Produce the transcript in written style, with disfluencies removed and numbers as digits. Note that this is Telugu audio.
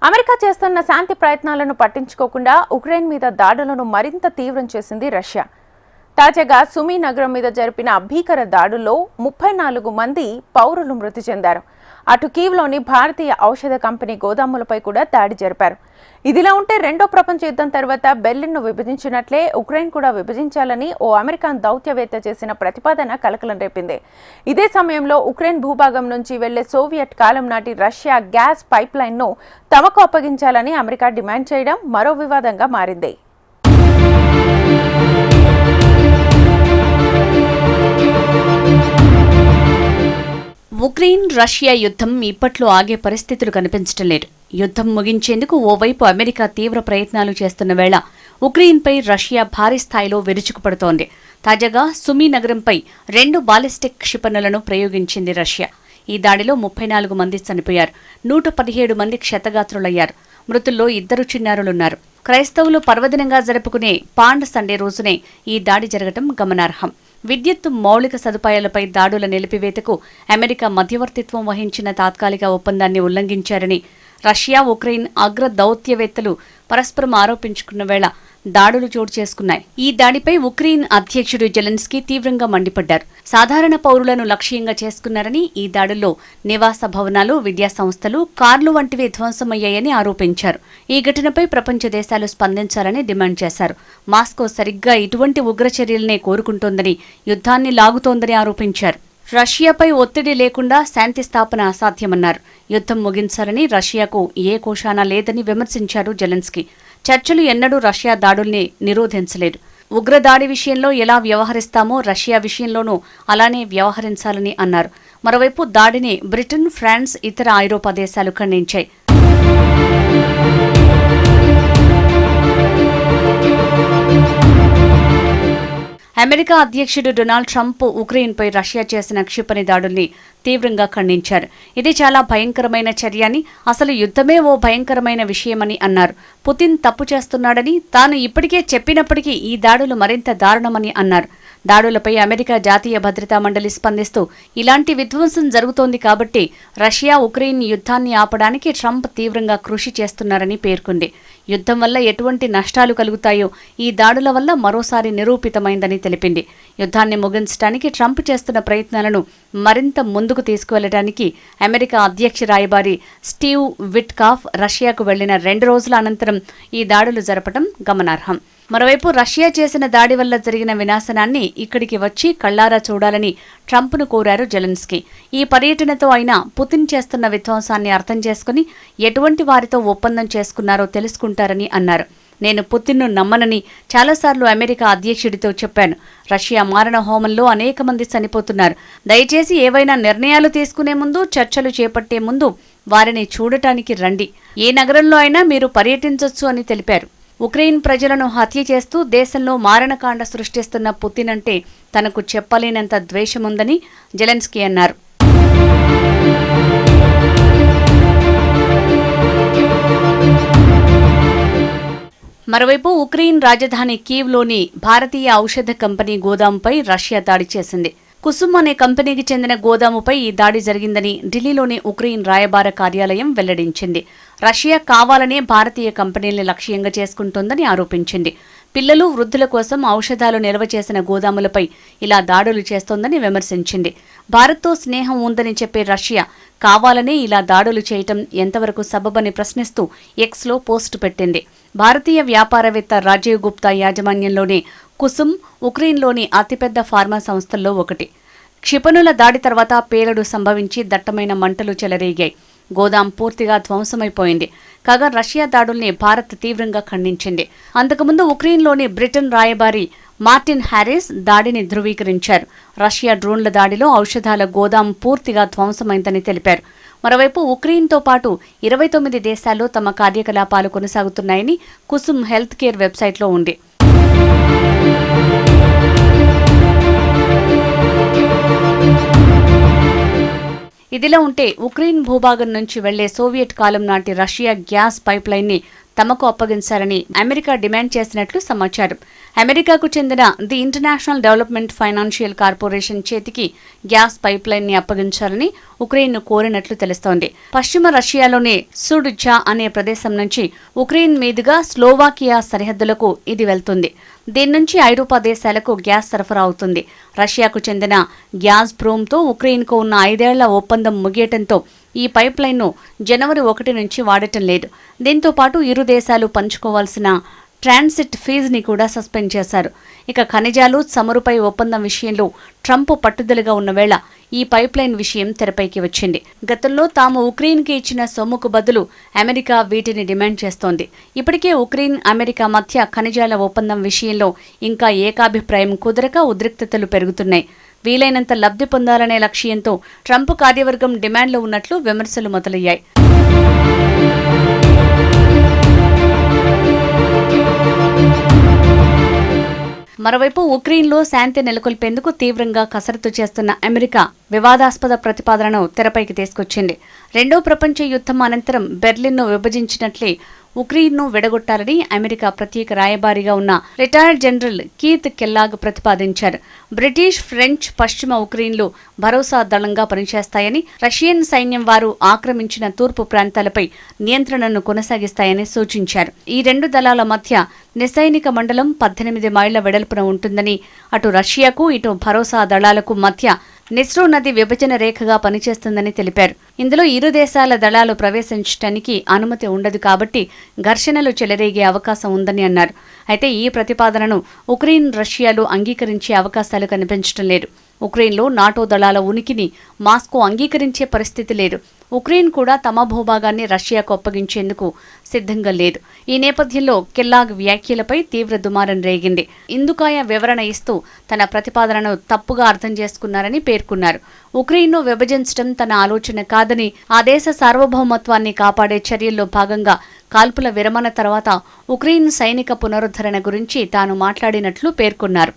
అమెరికా చేస్తున్న శాంతి ప్రయత్నాలను పట్టించుకోకుండా ఉక్రెయిన్ మీద దాడులను మరింత తీవ్రం చేసింది రష్యా. తాజాగా సుమీ నగరం మీద జరిపిన భీకర దాడుల్లో 34 మంది పౌరులు మృతి చెందారు. అటు కీవ్లోని భారతీయ ఔషధ కంపెనీ గోదాములపై కూడా దాడి జరిపారు. ఇదిలా ఉంటే రెండో ప్రపంచ యుద్ధం తర్వాత బెర్లిన్ను విభజించినట్లే ఉక్రెయిన్ కూడా విభజించాలని ఓ అమెరికన్ దౌత్యవేత్త చేసిన ప్రతిపాదన కలకలం రేపింది. ఇదే సమయంలో ఉక్రెయిన్ భూభాగం నుంచి వెళ్లే సోవియట్ కాలం నాటి రష్యా గ్యాస్ పైప్లైన్ను తమకు అప్పగించాలని అమెరికా డిమాండ్ చేయడం మరో వివాదంగా మారింది. ఉక్రెయిన్ రష్యా యుద్ధం ఇప్పట్లో ఆగే పరిస్థితులు కనిపించడం లేదు. యుద్ధం ముగించేందుకు ఓవైపు అమెరికా తీవ్ర ప్రయత్నాలు చేస్తున్న వేళ ఉక్రెయిన్పై రష్యా భారీ స్థాయిలో విరుచుకుపడుతోంది. తాజాగా సుమీ నగరంపై 2 బాలిస్టిక్ క్షిపణులను ప్రయోగించింది రష్యా. ఈ దాడిలో 34 మంది చనిపోయారు, 117 మంది క్షతగాత్రులయ్యారు. మృతుల్లో 2 చిన్నారులున్నారు. క్రైస్తవులు పర్వదినంగా జరుపుకునే పాండ్ సండే రోజునే ఈ దాడి జరగడం గమనార్హం. విద్యుత్ మౌలిక సదుపాయాలపై దాడుల నిలిపివేతకు అమెరికా మధ్యవర్తిత్వం వహించిన తాత్కాలిక ఒప్పందాన్ని ఉల్లంఘించారని రష్యా, ఉక్రెయిన్ అగ్ర దౌత్యవేత్తలు పరస్పరం ఆరోపించుకున్న వేళ దాడులు చోటు చేసుకున్నాయి. ఈ దాడిపై ఉక్రెయిన్ అధ్యక్షుడు జెలెన్స్కీ తీవ్రంగా మండిపడ్డారు. సాధారణ పౌరులను లక్ష్యంగా చేసుకున్నారని, ఈ దాడుల్లో నివాస భవనాలు, విద్యాసంస్థలు, కార్లు వంటివి ధ్వంసమయ్యాయని ఆరోపించారు. ఈ ఘటనపై ప్రపంచ దేశాలు స్పందించాలని డిమాండ్ చేశారు. మాస్కో సరిగ్గా ఇటువంటి ఉగ్ర చర్యలనే కోరుకుంటోందని, యుద్ధాన్ని లాగుతోందని ఆరోపించారు. రష్యాపై ఒత్తిడి లేకుండా శాంతి స్థాపన అసాధ్యమన్నారు. యుద్ధం ముగించాలని రష్యాకు ఏ కోశానా లేదని విమర్శించారు జెలెన్స్కీ. చర్చలు ఎన్నడూ రష్యా దాడుల్ని నిరోధించలేదు. ఉగ్రదాడి విషయంలో ఎలా వ్యవహరిస్తామో రష్యా విషయంలోనూ అలానే వ్యవహరించాలని అన్నారు. మరోవైపు దాడిని బ్రిటన్, ఫ్రాన్స్, ఇతర ఐరోపా దేశాలు ఖండించాయి. అమెరికా అధ్యక్షుడు డొనాల్డ్ ట్రంప్ ఉక్రెయిన్పై రష్యా చేసిన క్షిపణి దాడుల్ని తీవ్రంగా ఖండించారు. ఇది చాలా భయంకరమైన చర్య అని, అసలు యుద్ధమే ఓ భయంకరమైన విషయమని అన్నారు. పుతిన్ తప్పు చేస్తున్నాడని తాను ఇప్పటికే చెప్పినప్పటికీ ఈ దాడులు మరింత దారుణమని అన్నారు. దాడులపై అమెరికా జాతీయ భద్రతా మండలి స్పందిస్తూ ఇలాంటి విధ్వంసం జరుగుతోంది కాబట్టి రష్యా, ఉక్రెయిన్ యుద్ధాన్ని ఆపడానికి ట్రంప్ తీవ్రంగా కృషి చేస్తున్నారని పేర్కొంది. యుద్ధం వల్ల ఎటువంటి నష్టాలు కలుగుతాయో ఈ దాడుల వల్ల మరోసారి నిరూపితమైందని తెలిపింది. యుద్ధాన్ని ముగించడానికి ట్రంప్ చేస్తున్న ప్రయత్నాలను మరింత ముందుకు తీసుకువెళ్లడానికి అమెరికా అధ్యక్ష రాయబారి స్టీవ్ విట్కాఫ్ రష్యాకు వెళ్లిన 2 రోజుల అనంతరం ఈ దాడులు జరపడం గమనార్హం. మరోవైపు రష్యా చేసిన దాడి వల్ల జరిగిన వినాశనాన్ని ఇక్కడికి వచ్చి కళ్లారా చూడాలని ట్రంప్ను కోరారు జెలెన్స్కీ. ఈ పర్యటనతో అయినా పుతిన్ చేస్తున్న విధ్వంసాన్ని అర్థం చేసుకుని ఎటువంటి వారితో ఒప్పందం చేసుకున్నారో తెలుసుకుంటారని అన్నారు. నేను పుతిన్ను నమ్మనని చాలాసార్లు అమెరికా అధ్యక్షుడితో చెప్పాను. రష్యా మారణ హోమంలో అనేక మంది చనిపోతున్నారు. దయచేసి ఏవైనా నిర్ణయాలు తీసుకునే ముందు, చర్చలు చేపట్టే ముందు వారిని చూడటానికి రండి. ఏ నగరంలో అయినా మీరు పర్యటించొచ్చు అని తెలిపారు. ఉక్రెయిన్ ప్రజలను హత్య చేస్తూ దేశంలో మారణకాండ సృష్టిస్తున్న పుతిన్ అంటే తనకు చెప్పలేనంత ద్వేషముందని జెలెన్స్కీ అన్నారు. మరోవైపు ఉక్రెయిన్ రాజధాని కీవ్లోని భారతీయ ఔషధ కంపెనీ గోదాముపై రష్యా దాడి చేసింది. కుసుమ్ అనే కంపెనీకి చెందిన గోదాముపై ఈ దాడి జరిగిందని ఢిల్లీలోని ఉక్రెయిన్ రాయబార కార్యాలయం వెల్లడించింది. రష్యా కావాలనే భారతీయ కంపెనీల్ని లక్ష్యంగా చేసుకుంటోందని ఆరోపించింది. పిల్లలు, వృద్ధుల కోసం ఔషధాలు నిల్వ చేసిన గోదాములపై ఇలా దాడులు చేస్తోందని విమర్శించింది. భారత్తో స్నేహం ఉందని చెప్పే రష్యా కావాలనే ఇలా దాడులు చేయటం ఎంతవరకు సబబని ప్రశ్నిస్తూ ఎక్స్లో పోస్టు పెట్టింది. భారతీయ వ్యాపారవేత్త రాజీవ్ గుప్తా యాజమాన్యంలోని కుసుమ్ ఉక్రెయిన్లోని అతిపెద్ద ఫార్మా సంస్థల్లో ఒకటి. క్షిపణుల దాడి తర్వాత పేలుడు సంభవించి దట్టమైన మంటలు చెలరేగాయి. గోదాం పూర్తిగా ధ్వంసమైపోయింది. కాగా రష్యా దాడుల్ని భారత్ తీవ్రంగా ఖండించింది. అంతకుముందు ఉక్రెయిన్లోని బ్రిటన్ రాయబారి మార్టిన్ హ్యారిస్ దాడిని ధృవీకరించారు. రష్యా డ్రోన్ల దాడిలో ఔషధాల గోదాం పూర్తిగా ధ్వంసమైందని తెలిపారు. మరోవైపు ఉక్రెయిన్తో పాటు 29 దేశాల్లో తమ కార్యకలాపాలు కొనసాగుతున్నాయని కుసుమ్ హెల్త్ కేర్ వెబ్సైట్లో ఉంది. ఇదిలా ఉంటే ఉక్రెయిన్ భూభాగం నుంచి వెళ్లే సోవియట్ కాలం నాటి రష్యా గ్యాస్ పైప్లైన్ని తమకు అప్పగించాలని అమెరికా డిమాండ్ చేసినట్లు సమాచారం. అమెరికాకు చెందిన the international development financial corporation చేతికి గ్యాస్ పైప్ లైన్ ని అప్పగించాలని ఉక్రెయిన్ ను కోరినట్లు తెలుస్తోంది. పశ్చిమ రష్యాలోని సుడుజా అనే ప్రదేశం నుంచి ఉక్రెయిన్ మీదుగా స్లోవాకియా సరిహద్దులకు ఇది వెళ్తుంది. దీని నుంచి ఐరోపా దేశాలకు గ్యాస్ సరఫరా అవుతుంది. రష్యాకు చెందిన గ్యాస్ ప్రోమ్తో ఉక్రెయిన్కు ఉన్న 5 ఏళ్ల ఒప్పందం ముగియటంతో ఈ పైప్ లైన్ను జనవరి 1 నుంచి వాడటం లేదు. దీంతో పాటు ఇరు దేశాలు పంచుకోవాల్సిన ట్రాన్సిట్ ఫీజుని కూడా సస్పెండ్ చేశారు. ఇక ఖనిజాలు, చమురుపై ఒప్పందం విషయంలో ట్రంప్ పట్టుదలగా ఉన్న వేళ ఈ పైప్ లైన్ విషయం తెరపైకి వచ్చింది. గతంలో తాము ఉక్రెయిన్కి ఇచ్చిన సొమ్ముకు బదులు అమెరికా వీటిని డిమాండ్ చేస్తోంది. ఇప్పటికే ఉక్రెయిన్, అమెరికా మధ్య ఖనిజాల ఒప్పందం విషయంలో ఇంకా ఏకాభిప్రాయం కుదరక ఉద్రిక్తతలు పెరుగుతున్నాయి. వీలైనంత లబ్ధి పొందాలనే లక్ష్యంతో ట్రంప్ కార్యవర్గం డిమాండ్లో ఉన్నట్లు విమర్శలు మొదలయ్యాయి. మరోవైపు ఉక్రెయిన్లో శాంతి నెలకొల్పేందుకు తీవ్రంగా కసరత్తు చేస్తున్న అమెరికా వివాదాస్పద ప్రతిపాదనను తెరపైకి తీసుకొచ్చింది. రెండో ప్రపంచ యుద్ధం అనంతరం బెర్లిన్ను విభజించినట్లే ఉక్రెయిన్ను విడగొట్టాలని అమెరికా ప్రత్యేక రాయబారిగా ఉన్న రిటైర్డ్ జనరల్ కీత్ కెల్లాగ్ ప్రతిపాదించారు. బ్రిటిష్, ఫ్రెంచ్, పశ్చిమ ఉక్రెయిన్లు భరోసా దళంగా పనిచేస్తాయని, రష్యన్ సైన్యం వారు ఆక్రమించిన తూర్పు ప్రాంతాలపై నియంత్రణను కొనసాగిస్తాయని సూచించారు. ఈ రెండు దళాల మధ్య నిస్సైనిక మండలం 18 మైళ్ల వెడల్పున ఉంటుందని, అటు రష్యాకు ఇటు భరోసా దళాలకు మధ్య నిస్రో నది విభజన రేఖగా పనిచేస్తుందని తెలిపారు. ఇందులో ఇరు దేశాల దళాలు ప్రవేశించడానికి అనుమతి ఉండదు కాబట్టి ఘర్షణలు చెలరేగే అవకాశం ఉందని అన్నారు. అయితే ఈ ప్రతిపాదనను ఉక్రెయిన్, రష్యాలు అంగీకరించే అవకాశాలు కనిపించడం లేదు. ఉక్రెయిన్లో నాటో దళాల ఉనికిని మాస్కో అంగీకరించే పరిస్థితి లేదు. ఉక్రెయిన్ కూడా తమ భూభాగాన్ని రష్యాకు అప్పగించేందుకు సిద్ధంగా లేదు. ఈ నేపథ్యంలో కెల్లాగ్ వ్యాఖ్యలపై తీవ్ర దుమారం రేగింది. ఇందుకాయ వివరణ ఇస్తూ తన ప్రతిపాదనను తప్పుగా అర్థం చేసుకున్నారని పేర్కొన్నారు. ఉక్రెయిన్ను విభజించడం తన ఆలోచన కాదని, ఆ దేశ సార్వభౌమత్వాన్ని కాపాడే చర్యల్లో భాగంగా కాల్పుల విరమణ తర్వాత ఉక్రెయిన్ సైనిక పునరుద్ధరణ గురించి తాను మాట్లాడినట్లు పేర్కొన్నారు.